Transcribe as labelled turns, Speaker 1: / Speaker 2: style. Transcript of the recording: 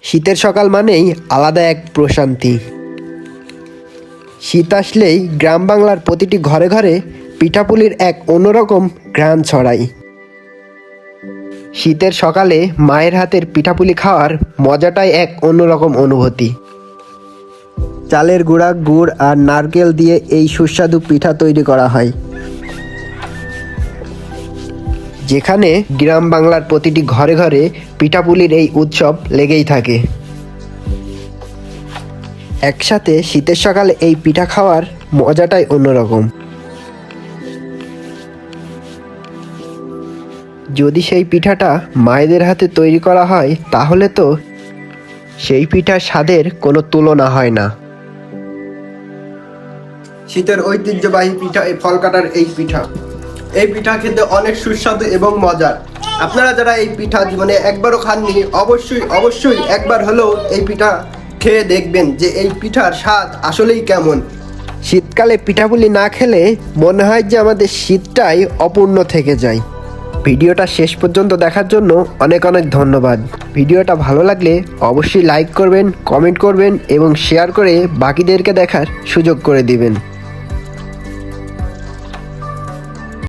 Speaker 1: শীতের সকাল মানেই আলাদা এক প্রশান্তি। শীত আসলেই গ্রাম বাংলার প্রতিটি ঘরে ঘরে পিঠাপুলির এক অন্যরকম ঘ্রাণ ছড়ায়। শীতের সকালে মায়ের হাতের পিঠাপুলি খাওয়ার মজাটাই এক অন্যরকম অনুভূতি। চালের গুঁড়া, গুড় আর নারকেল দিয়ে এই সুস্বাদু পিঠা তৈরি করা হয়। যেখানে গ্রাম বাংলার প্রতিটি ঘরে ঘরে পিঠাপুলির এই উৎসব লেগেই থাকে। একসাথে শীতের সকালে এই পিঠা খাওয়ার মজাটাই অন্যরকম। যদি সেই পিঠাটা মায়েদের হাতে তৈরি করা হয় তাহলে তো সেই পিঠার স্বাদের কোনো তুলনা হয় না।
Speaker 2: শীতের ঐতিহ্যবাহী পিঠা এই ফল কাটার এই পিঠা খেতে অনেক সুস্বাদু এবং মজার। আপনারা যারা এই পিঠা জীবনে একবারও খাননি, অবশ্যই একবার হলেও এই পিঠা খেয়ে দেখবেন যে এই পিঠার স্বাদ আসলেই কেমন।
Speaker 1: শীতকালে পিঠাপুলি না খেলে মনে হয় যে আমাদের শীতটাই অপূর্ণ থেকে যায়। ভিডিওটা শেষ পর্যন্ত দেখার জন্য অনেক অনেক ধন্যবাদ। ভিডিওটা ভালো লাগলে অবশ্যই লাইক করবেন, কমেন্ট করবেন এবং শেয়ার করে বাকিদেরকে দেখার সুযোগ করে দিবেন।